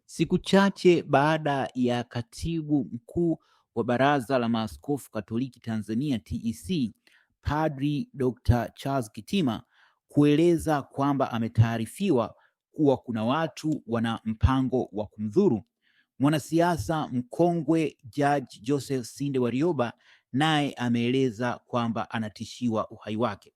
Siku chache baada ya Katibu Mkuu wa Baraza la Maaskofu Katoliki Tanzania TEC, Padri Dr. Charles Kitima kueleza kwamba ametaarifiwa kuwa kuna watu wana mpango wa kumdhuru, mwanasiasa mkongwe Judge Joseph Sinde Warioba naye ameeleza kwamba anatishiwa uhai wake.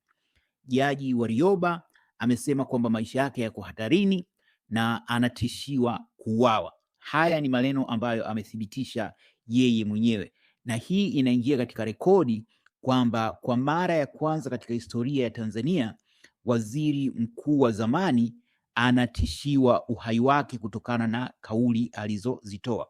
Jaji Warioba amesema kwamba maisha yake yako hatarini na anatishiwa kuuawa. Haya ni maneno ambayo amethibitisha yeye mwenyewe, na hii inaingia katika rekodi kwamba kwa mara ya kwanza katika historia ya Tanzania waziri mkuu wa zamani anatishiwa uhai wake kutokana na kauli alizozitoa.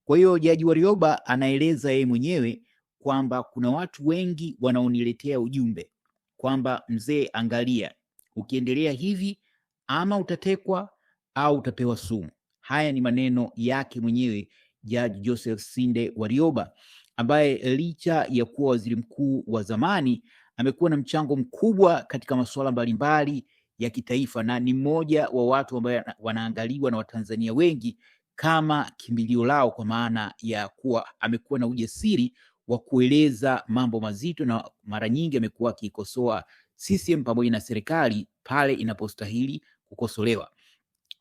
Kwa hiyo Jaji Warioba anaeleza yeye mwenyewe kwamba kuna watu wengi wanaoniletea ujumbe kwamba mzee, angalia, ukiendelea hivi ama utatekwa au utapewa sumu. Haya ni maneno yake mwenyewe Jaji Joseph Sinde Warioba, ambaye licha ya kuwa waziri mkuu wa zamani amekuwa na mchango mkubwa katika masuala mbalimbali ya kitaifa, na ni mmoja wa watu ambao wanaangaliwa na Watanzania wengi kama kimbilio lao, kwa maana ya kuwa amekuwa na ujasiri wa kueleza mambo mazito, na mara nyingi amekuwa akikosoa CCM pamoja na serikali pale inapostahili kukosolewa.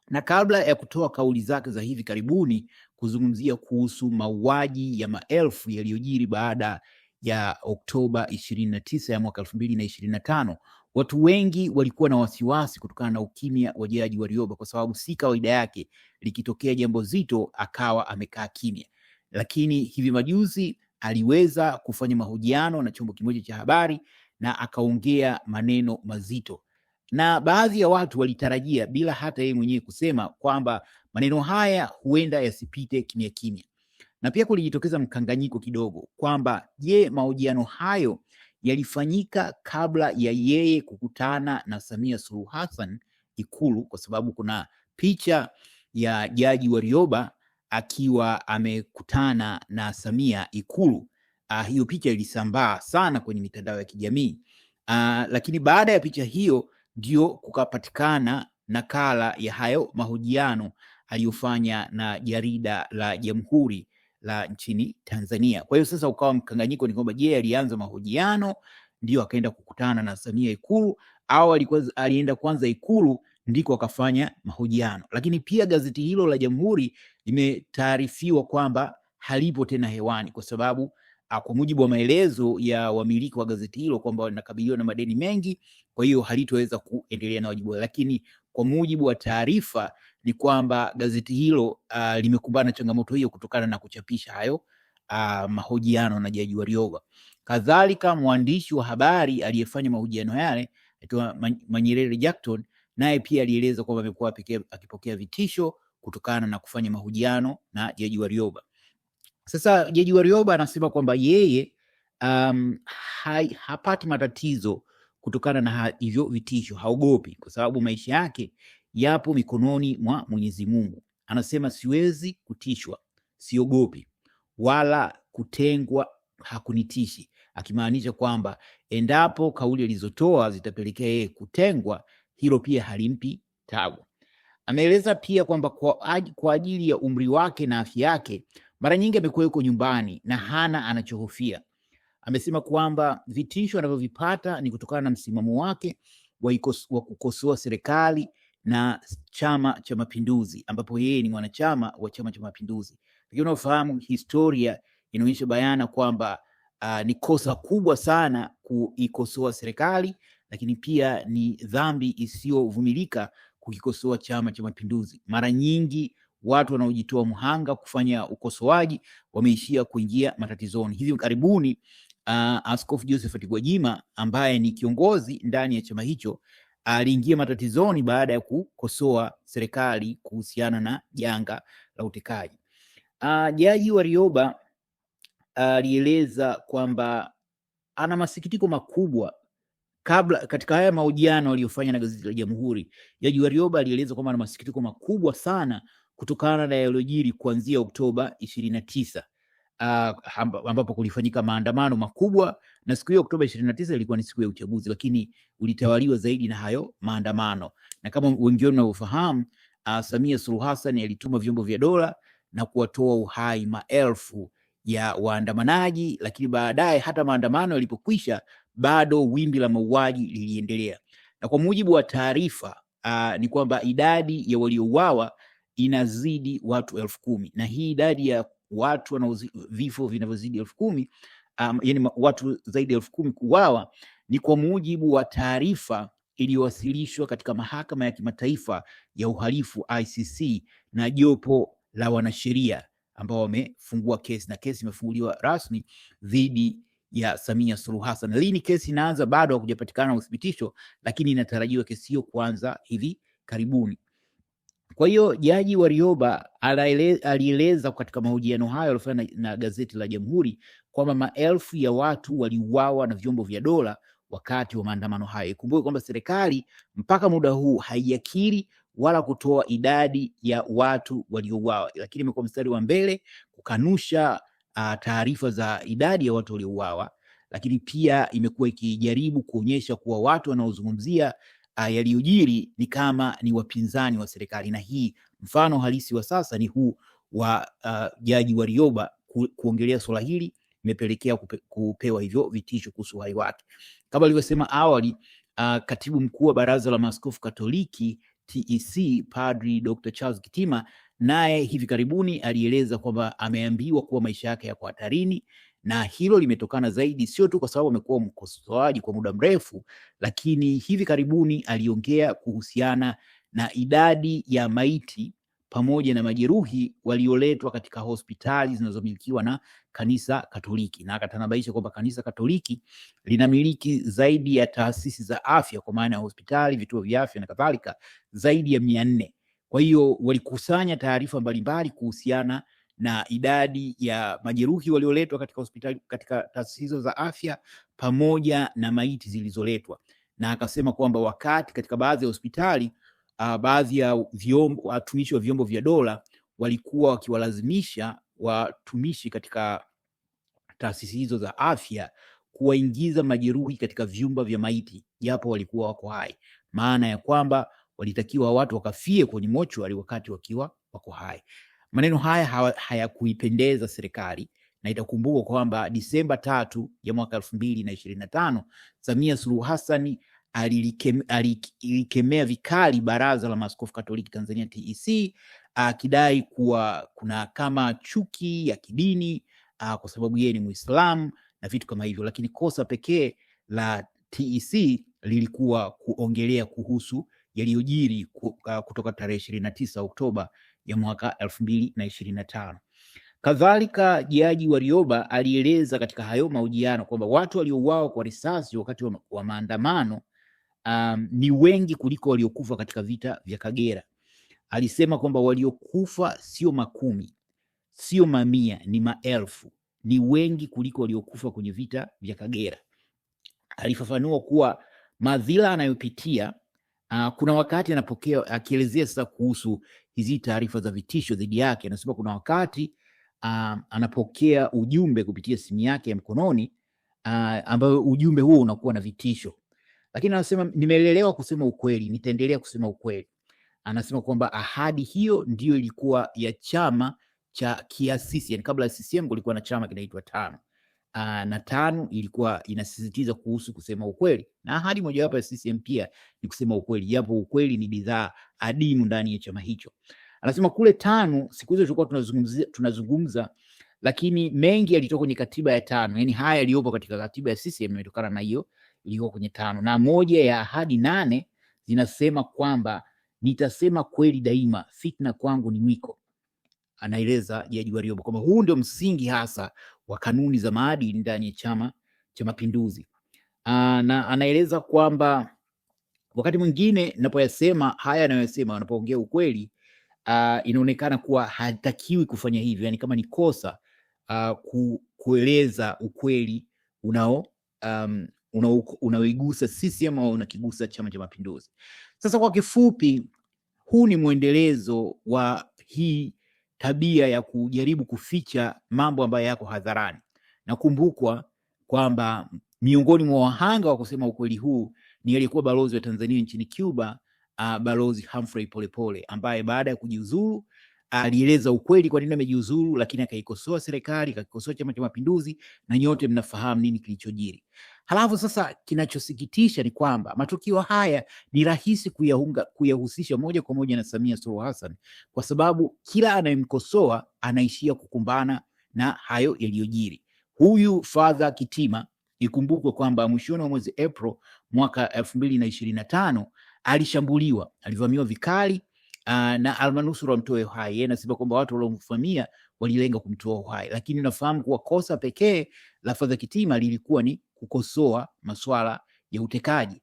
Na kabla ya kutoa kauli zake za hivi karibuni kuzungumzia kuhusu mauaji ya maelfu yaliyojiri baada ya Oktoba 29 ya mwaka 2025, watu wengi walikuwa na wasiwasi kutokana na ukimya wa Jaji Warioba, kwa sababu si kawaida yake likitokea jambo zito akawa amekaa kimya. Lakini hivi majuzi aliweza kufanya mahojiano na chombo kimoja cha habari na akaongea maneno mazito, na baadhi ya watu walitarajia bila hata yeye mwenyewe kusema kwamba maneno haya huenda yasipite kimya kimya. Na pia kulijitokeza mkanganyiko kidogo kwamba je, mahojiano hayo yalifanyika kabla ya yeye kukutana na Samia Suluhu Hassan Ikulu, kwa sababu kuna picha ya Jaji Warioba akiwa amekutana na Samia Ikulu. Hiyo picha ilisambaa sana kwenye mitandao ya kijamii. Lakini baada ya picha hiyo ndio kukapatikana nakala ya hayo mahojiano aliyofanya na jarida la Jamhuri la nchini Tanzania. Kwa hiyo sasa ukawa mkanganyiko, ni kwamba je, alianza mahojiano ndio akaenda kukutana na Samia Ikulu, au alienda kwanza Ikulu ndiko akafanya mahojiano? Lakini pia gazeti hilo la Jamhuri limetaarifiwa kwamba halipo tena hewani, kwa sababu kwa mujibu wa maelezo ya wamiliki wa gazeti hilo kwamba wanakabiliwa na madeni mengi, kwa hiyo halitoweza kuendelea na wajibu. Lakini kwa mujibu wa taarifa ni kwamba gazeti hilo limekumbana na changamoto hiyo kutokana na kuchapisha hayo mahojiano na Jaji Warioba. Kadhalika mwandishi wa habari aliyefanya mahojiano yale aitwa Manyerere Jackton, naye pia alieleza kwamba amekuwa akipokea vitisho kutokana na kufanya mahojiano na Jaji Warioba. Sasa Jaji Warioba anasema kwamba yeye hapati matatizo kutokana na hivyo vitisho, haogopi kwa sababu maisha yake yapo mikononi mwa Mwenyezi Mungu. Anasema siwezi kutishwa, siogopi, wala kutengwa hakunitishi, akimaanisha kwamba endapo kauli alizotoa zitapelekea yeye kutengwa, hilo pia halimpi tabu. Ameeleza pia kwamba kwa ajili ya umri wake na afya yake mara nyingi amekuwa yuko nyumbani na hana anachohofia. Amesema kwamba vitisho anavyovipata ni kutokana na msimamo wake wa kukosoa serikali na Chama cha Mapinduzi, ambapo yeye ni mwanachama wa Chama cha Mapinduzi. Lakini unafahamu historia inaonyesha bayana kwamba ni kosa kubwa sana kuikosoa serikali, lakini pia ni dhambi isiyovumilika kukikosoa Chama cha Mapinduzi. Mara nyingi watu wanaojitoa mhanga kufanya ukosoaji wameishia kuingia matatizoni. Hivi karibuni Askofu Josephat Gwajima ambaye ni kiongozi ndani ya chama hicho aliingia matatizoni baada ya kukosoa serikali kuhusiana na janga la utekaji. Jaji Warioba alieleza kwamba ana masikitiko makubwa katika haya mahojiano aliyofanya na gazeti la Jamhuri. Jaji Warioba alieleza kwamba ana masikitiko makubwa sana kutokana na yaliyojiri kuanzia Oktoba 29 ambapo kulifanyika maandamano makubwa, na siku hiyo Oktoba 29 ilikuwa ni siku ya uchaguzi, lakini ulitawaliwa zaidi na hayo maandamano. Na kama wengi wenu wanavyofahamu, Samia Suluhu Hassan alituma vyombo vya dola na kuwatoa uhai maelfu ya waandamanaji, lakini baadaye hata maandamano yalipokwisha bado wimbi la mauaji liliendelea. Na kwa mujibu wa taarifa ni kwamba idadi ya waliouawa inazidi watu 10,000, na hii idadi ya watu vifo vinavyozidi 10,000, yani watu zaidi ya 10,000 kuuawa ni kwa mujibu wa taarifa iliyowasilishwa katika mahakama ya kimataifa ya uhalifu ICC na jopo la wanasheria ambao wamefungua kesi, na kesi imefunguliwa rasmi dhidi ya Samia Suluhu Hassan. Lini kesi inaanza bado hakujapatikana uthibitisho, lakini inatarajiwa kesi hiyo kuanza hivi karibuni. Kwa hiyo Jaji Warioba alieleza katika mahojiano hayo aliyofanya na gazeti la Jamhuri kwamba maelfu ya watu waliuawa na vyombo vya dola wakati wa maandamano hayo. Ikumbuke kwamba serikali mpaka muda huu haijakiri wala kutoa idadi ya watu waliouawa, lakini imekuwa mstari wa mbele kukanusha taarifa za idadi ya watu waliouawa, lakini pia imekuwa ikijaribu kuonyesha kuwa watu wanaozungumzia yaliyojiri ni kama ni wapinzani wa serikali, na hii mfano halisi wa sasa ni huu wa Jaji Warioba kuongelea swala hili imepelekea kupewa hivyo vitisho kuhusu uhai wake. Kama alivyosema awali, katibu mkuu wa Baraza la Maaskofu Katoliki TEC Padri Dr. Charles Kitima naye hivi karibuni alieleza kwamba ameambiwa kuwa maisha yake yako hatarini, na hilo limetokana zaidi sio tu kwa sababu amekuwa mkosoaji kwa muda mrefu, lakini hivi karibuni aliongea kuhusiana na idadi ya maiti pamoja na majeruhi walioletwa katika hospitali zinazomilikiwa na Kanisa Katoliki, na akatanabaisha kwamba Kanisa Katoliki linamiliki zaidi ya taasisi za afya kwa maana ya hospitali, vituo vya afya na kadhalika zaidi ya 400. Kwa hiyo walikusanya taarifa mbalimbali kuhusiana na idadi ya majeruhi walioletwa katika hospitali, katika taasisi hizo za afya pamoja na maiti zilizoletwa, na akasema kwamba wakati katika baadhi ya hospitali baadhi ya watumishi wa vyombo vya dola walikuwa wakiwalazimisha watumishi katika taasisi hizo za afya kuwaingiza majeruhi katika vyumba vya maiti japo walikuwa wako hai, maana ya kwamba walitakiwa watu wakafie kwenye mochwari wakati wakiwa wako hai. Maneno haya hayakuipendeza serikali, na itakumbukwa kwamba Disemba 3 ya mwaka 2025 Samia Suluhu Hassan alikemea vikali Baraza la Maaskofu Katoliki Tanzania TEC, akidai kuwa kuna kama chuki ya kidini kwa sababu yeye ni Muislamu na vitu kama hivyo, lakini kosa pekee la TEC lilikuwa kuongelea kuhusu yaliyojiri kutoka tarehe 29 Oktoba ya mwaka 2025. Kadhalika, Jaji Warioba alieleza katika hayo mahojiano kwamba watu waliouawa kwa risasi wakati wa maandamano ni wengi kuliko waliokufa katika vita vya Kagera. Alisema kwamba waliokufa sio makumi, sio mamia, ni maelfu, ni wengi kuliko waliokufa kwenye vita vya Kagera. Alifafanua kuwa madhila anayopitia kuna wakati anapokea, akielezea sasa kuhusu hizi taarifa za vitisho dhidi yake, anasema kuna wakati anapokea ujumbe kupitia simu yake ya mkononi ambayo ujumbe huo unakuwa na vitisho, lakini anasema nimelelewa kusema ukweli, nitaendelea kusema ukweli. Anasema kwamba ahadi hiyo ndiyo ilikuwa ya chama cha kiasisi, yani kabla ya CCM kulikuwa na chama kinaitwa TANU, na TANU ilikuwa inasisitiza kuhusu kusema ukweli, na ahadi mojawapo ya CCM pia ni kusema ukweli, japo ukweli ni bidhaa adimu ndani ya chama hicho. Anasema kule TANU siku hizo tulikuwa tunazungumza, lakini mengi yalitoka kwenye katiba ya TANU, yani haya yaliyopo katika katiba ya CCM yametokana na hiyo ilikuwa kwenye TANU, na moja ya ahadi 8 zinasema kwamba nitasema kweli daima, fitna kwangu ni mwiko. Anaeleza Jaji Warioba kwamba huu ndio msingi hasa wa kanuni za maadili ndani ya Chama cha Mapinduzi. Na anaeleza kwamba wakati mwingine napoyasema haya anayosema, wanapoongea ukweli, inaonekana kuwa hatakiwi kufanya hivyo, yani kama ni kosa kueleza ukweli unaoigusa CCM au unakigusa Chama cha Mapinduzi. Sasa kwa kifupi, huu ni mwendelezo wa hii tabia ya kujaribu kuficha mambo ambayo yako hadharani. Nakumbukwa kwamba miongoni mwa wahanga wa kusema ukweli huu ni aliyekuwa balozi wa Tanzania nchini Cuba, Balozi Humphrey Polepole ambaye baada ya kujiuzuru alieleza ukweli kwa nini amejiuzuru, lakini akaikosoa serikali, akaikosoa Chama cha Mapinduzi, na nyote mnafahamu nini kilichojiri. Halafu sasa kinachosikitisha ni kwamba matukio haya ni rahisi kuyahusisha moja kwa moja na Samia Suluhu Hassan, kwa sababu kila anayemkosoa anaishia kukumbana na hayo yaliyojiri. Huyu Father Kitima, ikumbukwe kwamba mwishoni wa mwezi April mwaka 2025 alishambuliwa, alivamiwa vikali na almanusura mtoe uhai. Yeye anasema kwamba watu waliomvamia walilenga kumtoa uhai, lakini nafahamu kuwa kosa pekee la Father Kitima lilikuwa ni kukosoa masuala ya utekaji.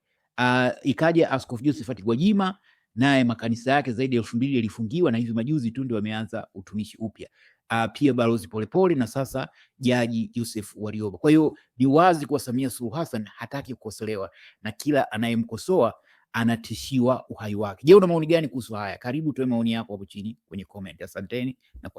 Ikaja Askofu Josephat Gwajima, naye makanisa yake zaidi ya 2000 yalifungiwa na hivi majuzi tu ndio wameanza utumishi upya. Pia Balozi Polepole na sasa Jaji Joseph Warioba. Kwa hiyo ni wazi kwa Samia Suluhu Hassan hataki kukosolewa, na kila anayemkosoa anatishiwa uhai wake. Je, una maoni gani kuhusu haya? Karibu tuwe maoni yako hapo chini kwenye comment. Asanteni na